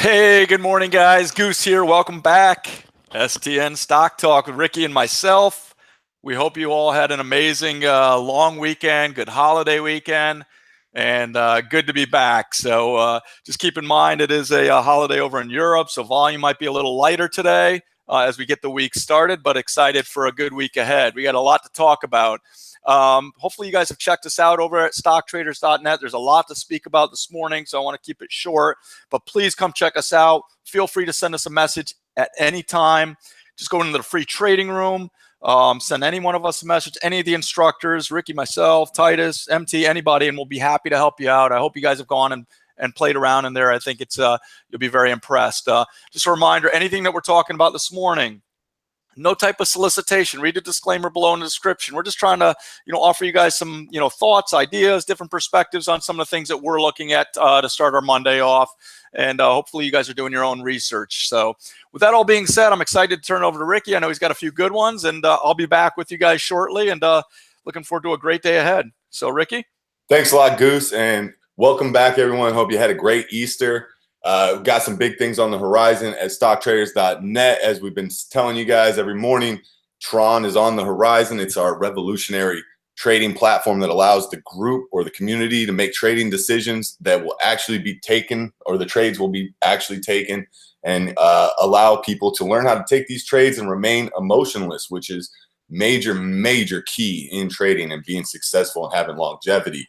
Hey, good morning, guys. Goose here. Welcome back. STN Stock Talk with Ricky and myself. We hope you all had an amazing long weekend, good holiday weekend, and good to be back. So just keep in mind it is a holiday over in Europe, so volume might be a little lighter today as we get the week started, but excited for a good week ahead. We got a lot to talk about. Hopefully you guys have checked us out over at stocktraders.net. There's a lot to speak about this morning, so I want to keep it short, but please come check us out. Feel free to send us a message at any time. Just go into the free trading room, send any one of us a message, any of the instructors, Ricky, myself, Titus, MT, anybody, and we'll be happy to help you out. I hope you guys have gone and played around in there. I think it's you'll be very impressed. Just a reminder, anything that we're talking about this morning, no type of solicitation. Read the disclaimer below in the description. We're just trying to, offer you guys some, thoughts, ideas, different perspectives on some of the things that we're looking at to start our Monday off. And hopefully you guys are doing your own research. So with that all being said, I'm excited to turn it over to Ricky. I know he's got a few good ones, and I'll be back with you guys shortly, and looking forward to a great day ahead. So Ricky. Thanks a lot, Goose, and welcome back, everyone. Hope you had a great Easter. We've got some big things on the horizon at StockTraders.net. As we've been telling you guys every morning, Tron is on the horizon. It's our revolutionary trading platform that allows the group or the community to make trading decisions that will actually be taken, or the trades will be actually taken, and allow people to learn how to take these trades and remain emotionless, which is major key in trading and being successful and having longevity.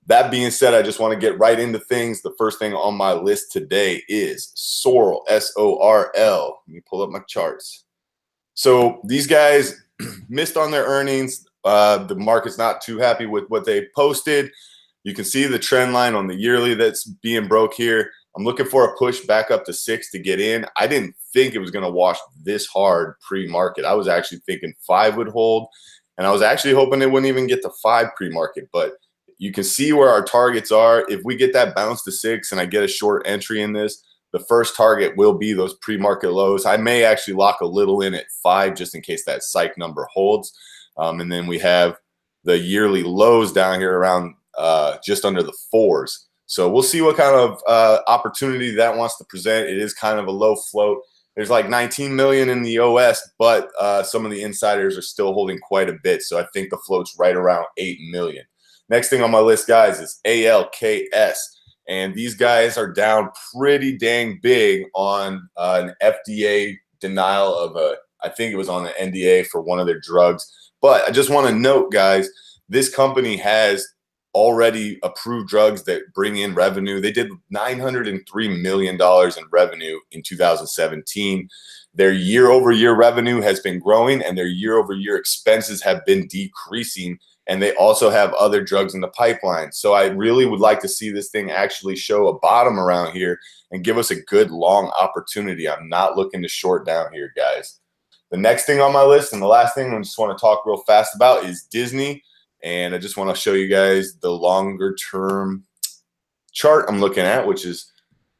That being said, I just want to get right into things. The first thing on my list today is SORL, S-O-R-L. Let me pull up my charts. So these guys missed on their earnings. The market's not too happy with what they posted. You can see the trend line on the yearly that's being broke here. I'm looking for a push back up to 6 to get in. I didn't think it was going to wash this hard pre-market. I was actually thinking 5 would hold, and I was actually hoping it wouldn't even get to 5 pre-market, but you can see where our targets are. If we get that bounce to 6 and I get a short entry in this, the first target will be those pre-market lows. I may actually lock a little in at 5 just in case that psych number holds. And then we have the yearly lows down here around just under the 4s. So we'll see what kind of opportunity that wants to present. It is kind of a low float. There's like 19 million in the OS, but some of the insiders are still holding quite a bit. So I think the float's right around 8 million. Next thing on my list, guys, is ALKS. And these guys are down pretty dang big on an FDA denial of I think it was on the NDA for one of their drugs. But I just want to note, guys, this company has already approved drugs that bring in revenue. They did $903 million in revenue in 2017. Their year-over-year revenue has been growing, and their year-over-year expenses have been decreasing. And they also have other drugs in the pipeline. So I really would like to see this thing actually show a bottom around here and give us a good long opportunity. I'm not looking to short down here, guys. The next thing on my list, and the last thing I just want to talk real fast about, is Disney. And I just want to show you guys the longer term chart I'm looking at, which is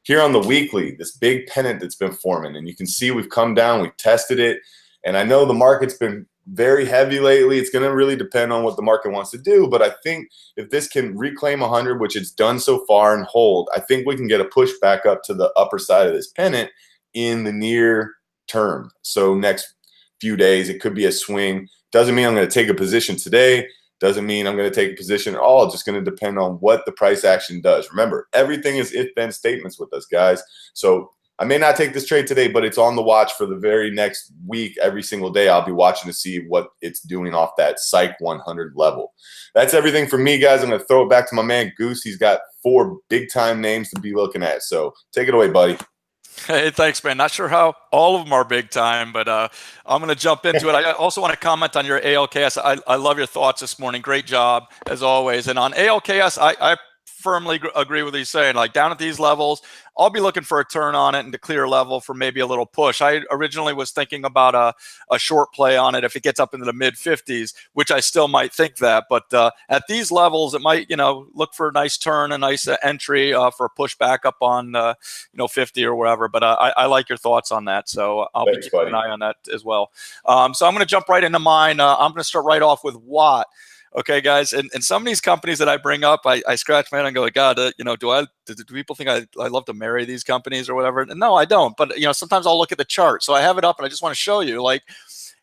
here on the weekly, this big pennant that's been forming. And you can see we've come down, we've tested it. And I know the market's been very heavy lately. It's going to really depend on what the market wants to do. But I think if this can reclaim 100, which it's done so far, and hold, I think we can get a push back up to the upper side of this pennant in the near term. So next few days, it could be a swing. Doesn't mean I'm going to take a position today. Doesn't mean I'm going to take a position at all. It's just going to depend on what the price action does. Remember, everything is if-then statements with us, guys. So I may not take this trade today, but it's on the watch for the very next week. Every single day, I'll be watching to see what it's doing off that Psych 100 level. That's everything for me, guys. I'm going to throw it back to my man, Goose. He's got 4 big-time names to be looking at. So take it away, buddy. Hey, thanks, man. Not sure how all of them are big time, but I'm going to jump into it. I also want to comment on your ALKS. I love your thoughts this morning. Great job, as always. And on ALKS, I firmly agree with what he's saying. Like, down at these levels, I'll be looking for a turn on it and to clear level for maybe a little push. I originally was thinking about a short play on it if it gets up into the mid 50s, which I still might think that. But at these levels, it might, look for a nice turn, a nice entry for a push back up on, 50 or wherever. But I like your thoughts on that. So I'll be keeping an eye on that as well. So I'm going to jump right into mine. I'm going to start right off with Watt. Okay, guys, and some of these companies that I bring up, I scratch my head and go, God, do people think I love to marry these companies or whatever? And no, I don't. But sometimes I'll look at the chart. So I have it up, and I just want to show you, like,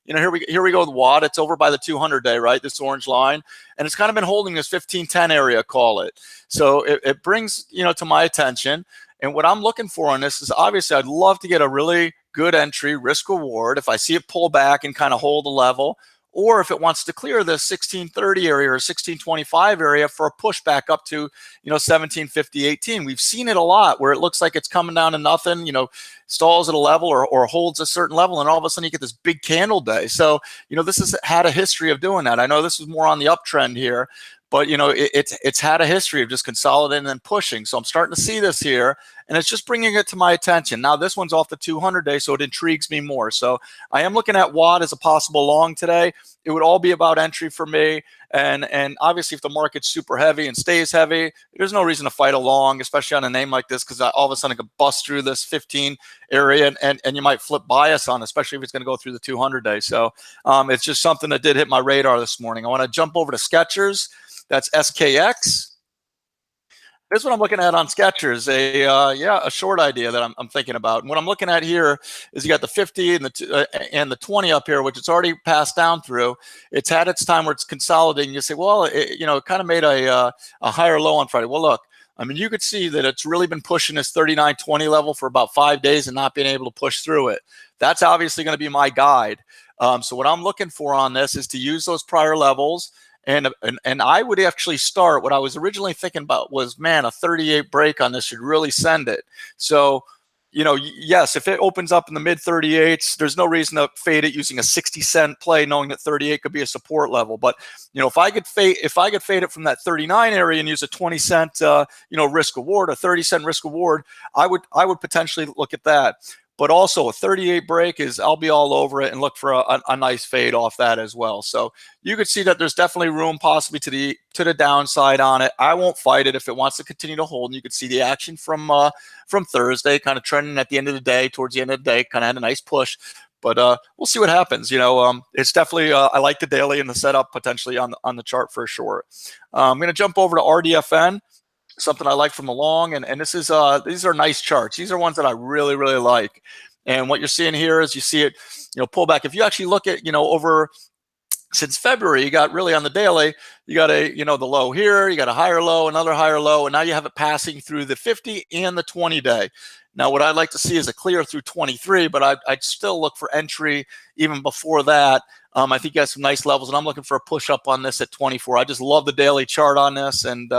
here we go with WAD. It's over by the 200-day, right? This orange line, and it's kind of been holding this 1510 area, call it. So it brings to my attention. And what I'm looking for on this is, obviously, I'd love to get a really good entry risk reward if I see it pull back and kind of hold a level, or if it wants to clear the 1630 area or 1625 area for a pushback up to 1750-18. We've seen it a lot where it looks like it's coming down to nothing, stalls at a level or holds a certain level, and all of a sudden you get this big candle day. So this has had a history of doing that. I know this is more on the uptrend here, but it's had a history of just consolidating and pushing. So I'm starting to see this here, and it's just bringing it to my attention. Now this one's off the 200-day, so it intrigues me more. So I am looking at WAD as a possible long today. It would all be about entry for me. And obviously, if the market's super heavy and stays heavy, there's no reason to fight a long, especially on a name like this, because all of a sudden it could bust through this 15 area, and you might flip bias on, especially if it's going to go through the 200-day. So it's just something that did hit my radar this morning. I want to jump over to Skechers. That's SKX. This is what I'm looking at on Skechers, a short idea that I'm thinking about. And what I'm looking at here is you got the 50 and the 20 up here, which it's already passed down through. It's had its time where it's consolidating. You say, well, it kind of made a higher low on Friday. Well, look, I mean, you could see that it's really been pushing this 39.20 level for about 5 days and not being able to push through it. That's obviously going to be my guide. So what I'm looking for on this is to use those prior levels. And I would actually start, what I was originally thinking about was, man, a 38 break on this should really send it. So, yes, if it opens up in the mid 38s, there's no reason to fade it using a 60-cent play, knowing that 38 could be a support level. But, if I could fade it from that 39 area and use a 20-cent, risk reward, a 30-cent risk reward, I would potentially look at that. But also a 38 break I'll be all over it and look for a nice fade off that as well. So you could see that there's definitely room possibly to the downside on it. I won't fight it if it wants to continue to hold. And you could see the action from Thursday kind of trending at the end of the day, towards the end of the day, kind of had a nice push. But we'll see what happens. It's definitely I like the daily and the setup potentially on the chart for sure. I'm going to jump over to RDFN. Something I like from along, and this is these are nice charts. These are ones that I really, really like. And what you're seeing here is you see it, pull back. If you actually look at, over since February, you got really on the daily, you got the low here, you got a higher low, another higher low, and now you have it passing through the 50 and the 20-day. Now, what I'd like to see is a clear through 23, but I'd still look for entry even before that. I think you got some nice levels, and I'm looking for a push up on this at 24. I just love the daily chart on this, and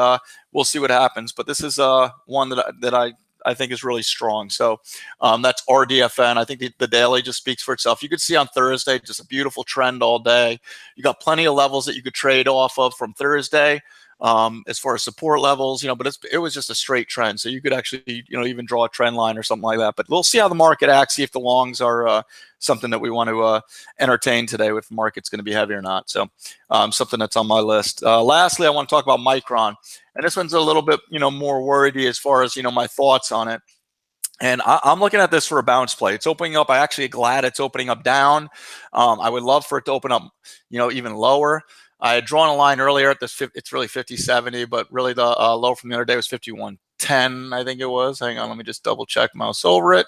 we'll see what happens. But this is one that I think is really strong. So that's RDFN. I think the daily just speaks for itself. You could see on Thursday, just a beautiful trend all day. You got plenty of levels that you could trade off of from Thursday. As far as support levels, but it was just a straight trend. So you could actually, even draw a trend line or something like that. But we'll see how the market acts, see if the longs are something that we want to entertain today, if the market's going to be heavy or not. So something that's on my list. Lastly, I want to talk about Micron. And this one's a little bit, more wordy as far as, my thoughts on it. And I'm looking at this for a bounce play. It's opening up. I actually glad it's opening up down. I would love for it to open up, even lower. I had drawn a line earlier at this. It's really 50.70, but really the low from the other day was 51.10. I think it was. Hang on, let me just double check. Mouse over it.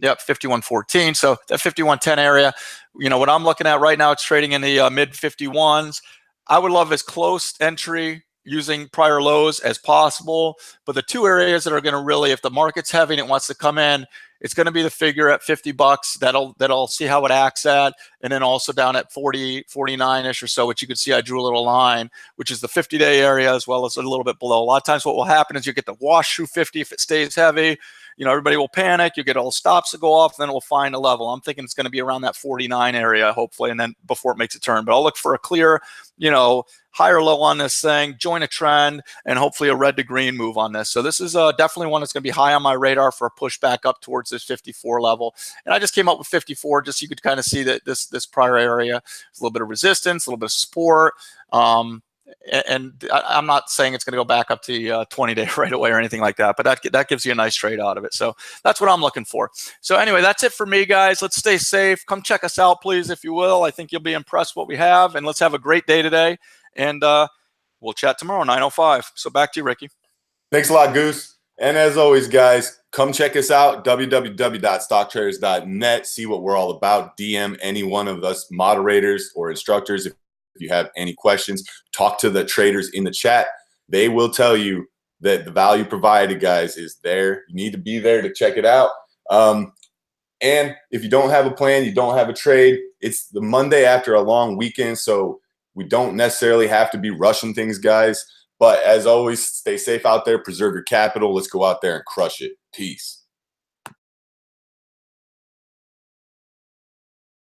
Yep, 51.14. So that 51.10 area. What I'm looking at right now, it's trading in the mid 51s. I would love as close entry using prior lows as possible. But the two areas that are going to really, if the market's heavy and it wants to come in, it's going to be the figure at $50. That'll see how it acts at, and then also down at 40, 49-ish or so, which you can see I drew a little line, which is the 50-day area as well as a little bit below. A lot of times what will happen is you get the wash through 50 if it stays heavy. Everybody will panic. You get all stops to go off, and then it will find a level. I'm thinking it's going to be around that 49 area, hopefully, and then before it makes a turn. But I'll look for a clear, higher low on this thing, join a trend, and hopefully a red to green move on this. So this is definitely one that's going to be high on my radar for a push back up towards this 54 level. And I just came up with 54 just so you could kind of see that this prior area is a little bit of resistance, a little bit of support. And I'm not saying it's going to go back up to 20-day right away or anything like that, but that gives you a nice trade out of it. So that's what I'm looking for. So anyway, that's it for me, guys. Let's stay safe. Come check us out, please, if you will. I think you'll be impressed what we have, and let's have a great day today. And we'll chat tomorrow, 9:05. So back to you, Ricky. Thanks a lot, Goose. And as always, guys, come check us out, www.stocktraders.net. See what we're all about. DM any one of us moderators or instructors if you have any questions. Talk to the traders in the chat. They will tell you that the value provided, guys, is there. You need to be there to check it out. And if you don't have a plan, you don't have a trade, it's the Monday after a long weekend, so we don't necessarily have to be rushing things, guys. But as always, stay safe out there, preserve your capital. Let's go out there and crush it. Peace.